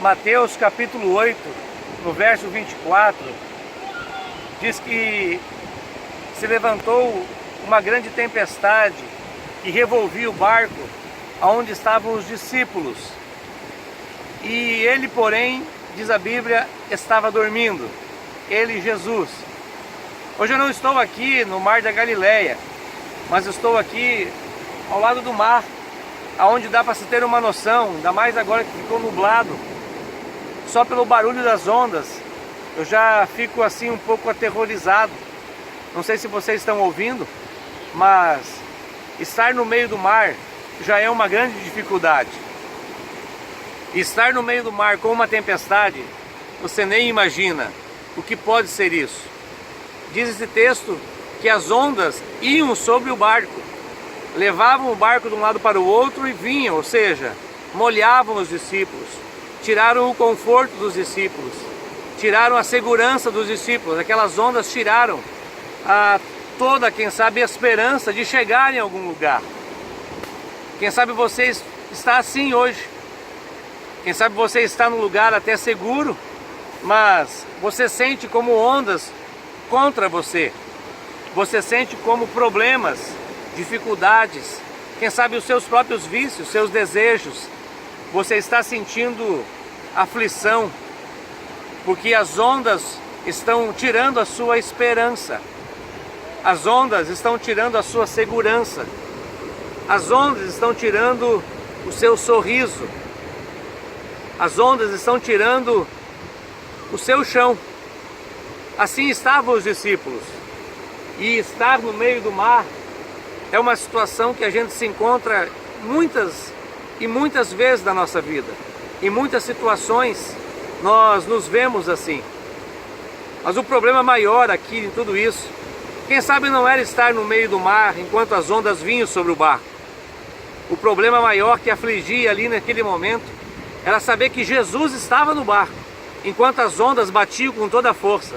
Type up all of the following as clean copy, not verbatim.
Mateus capítulo 8, no verso 24, diz que se levantou uma grande tempestade que revolvia o barco onde estavam os discípulos. E ele, porém, diz a Bíblia, estava dormindo. Ele, Jesus. Hoje eu não estou aqui no mar da Galileia, mas estou aqui ao lado do mar, aonde dá para se ter uma noção, ainda mais agora que ficou nublado. Só pelo barulho das ondas, eu já fico assim um pouco aterrorizado. Não sei se vocês estão ouvindo, mas estar no meio do mar já é uma grande dificuldade. Estar no meio do mar com uma tempestade, você nem imagina o que pode ser isso. Diz esse texto que as ondas iam sobre o barco, levavam o barco de um lado para o outro e vinham, ou seja, molhavam os discípulos, tiraram o conforto dos discípulos, tiraram a segurança dos discípulos. Aquelas ondas tiraram toda, quem sabe, a esperança de chegar em algum lugar. Quem sabe você está assim hoje. Quem sabe você está num lugar até seguro, mas você sente como ondas contra você. Você sente como problemas, dificuldades, quem sabe os seus próprios vícios, seus desejos. Você está sentindo aflição, porque as ondas estão tirando a sua esperança. As ondas estão tirando a sua segurança. As ondas estão tirando o seu sorriso. As ondas estão tirando o seu chão. Assim estavam os discípulos. E estar no meio do mar é uma situação que a gente se encontra muitas e muitas vezes na nossa vida. Em muitas situações nós nos vemos assim. Mas o problema maior aqui em tudo isso, quem sabe não era estar no meio do mar enquanto as ondas vinham sobre o barco. O problema maior que afligia ali naquele momento era saber que Jesus estava no barco, enquanto as ondas batiam com toda a força.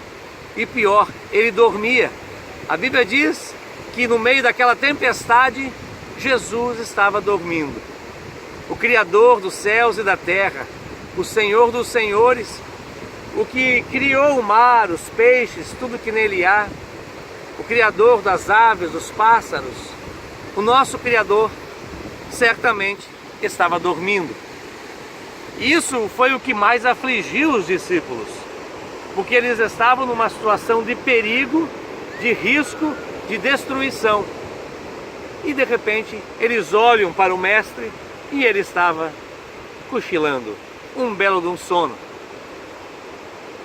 E pior, ele dormia. A Bíblia diz que no meio daquela tempestade, Jesus estava dormindo. O Criador dos céus e da terra, o Senhor dos senhores, o que criou o mar, os peixes, tudo que nele há, o Criador das aves, dos pássaros, o nosso Criador, certamente estava dormindo. Isso foi o que mais afligiu os discípulos, porque eles estavam numa situação de perigo, de risco, de destruição. E de repente eles olham para o mestre e ele estava cochilando, um belo de um sono.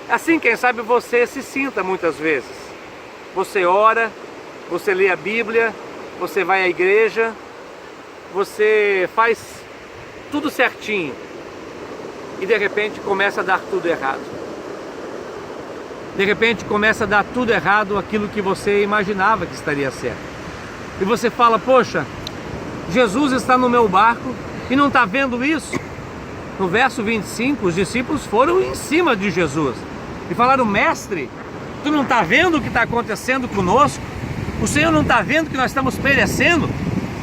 Assim, quem sabe você se sinta muitas vezes. Você ora, você lê a Bíblia, você vai à igreja, você faz tudo certinho e de repente começa a dar tudo errado. De repente começa a dar tudo errado aquilo que você imaginava que estaria certo. E você fala, poxa, Jesus está no meu barco e não está vendo isso? No verso 25, os discípulos foram em cima de Jesus e falaram, mestre, tu não está vendo o que está acontecendo conosco? O Senhor não está vendo que nós estamos perecendo?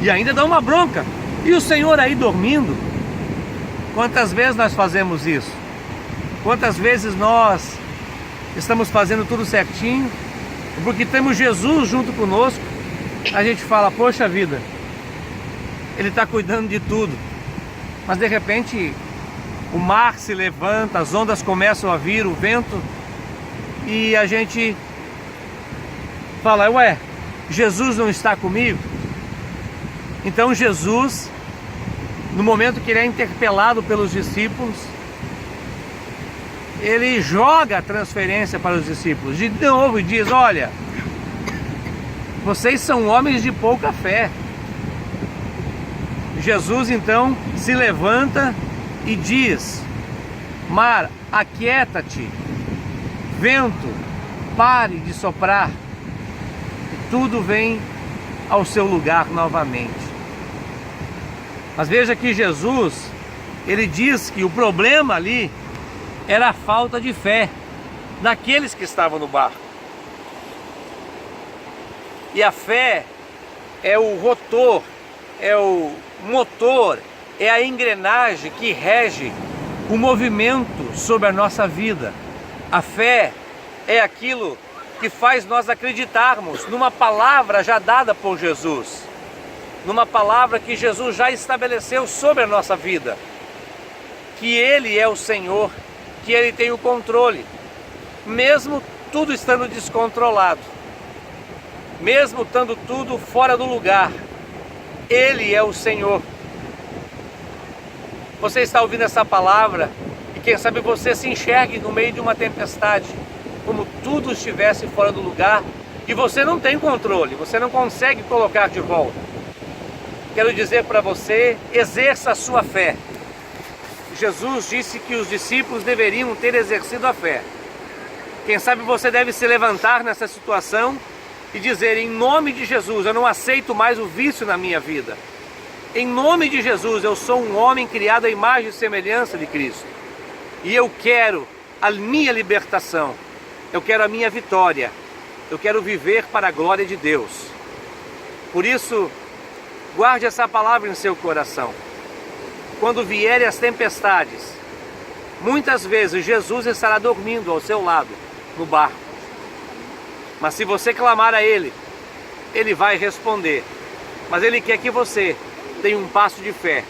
E ainda dá uma bronca. E o Senhor aí dormindo? Quantas vezes nós fazemos isso? Quantas vezes nós estamos fazendo tudo certinho, porque temos Jesus junto conosco, a gente fala, poxa vida, Ele está cuidando de tudo. Mas de repente o mar se levanta, as ondas começam a vir, o vento, e a gente fala, ué, Jesus não está comigo? Então Jesus, no momento que ele é interpelado pelos discípulos, ele joga a transferência para os discípulos de novo e diz, olha, vocês são homens de pouca fé. Jesus então se levanta e diz, mar, aquieta-te, vento, pare de soprar, e tudo vem ao seu lugar novamente. Mas veja que Jesus, ele diz que o problema ali era a falta de fé daqueles que estavam no barco. E a fé é o rotor, é o motor, é a engrenagem que rege um movimento sobre a nossa vida. A fé é aquilo que faz nós acreditarmos numa palavra já dada por Jesus, numa palavra que Jesus já estabeleceu sobre a nossa vida, que Ele é o Senhor, que Ele tem o controle, mesmo tudo estando descontrolado, mesmo estando tudo fora do lugar, Ele é o Senhor. Você está ouvindo essa palavra e quem sabe você se enxergue no meio de uma tempestade, como tudo estivesse fora do lugar e você não tem controle, você não consegue colocar de volta. Quero dizer para você, exerça a sua fé. Jesus disse que os discípulos deveriam ter exercido a fé. Quem sabe você deve se levantar nessa situação e dizer: em nome de Jesus, eu não aceito mais o vício na minha vida. Em nome de Jesus, eu sou um homem criado à imagem e semelhança de Cristo. E eu quero a minha libertação. Eu quero a minha vitória. Eu quero viver para a glória de Deus. Por isso, guarde essa palavra em seu coração. Quando vierem as tempestades, muitas vezes Jesus estará dormindo ao seu lado, no barco. Mas se você clamar a Ele, Ele vai responder. Mas Ele quer que você tenha um passo de fé,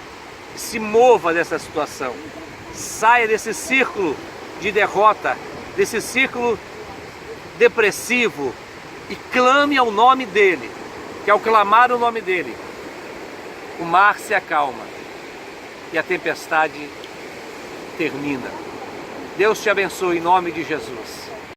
se mova dessa situação, saia desse círculo de derrota, desse círculo depressivo e clame ao nome dEle, que ao clamar o nome dEle, o mar se acalma e a tempestade termina. Deus te abençoe em nome de Jesus.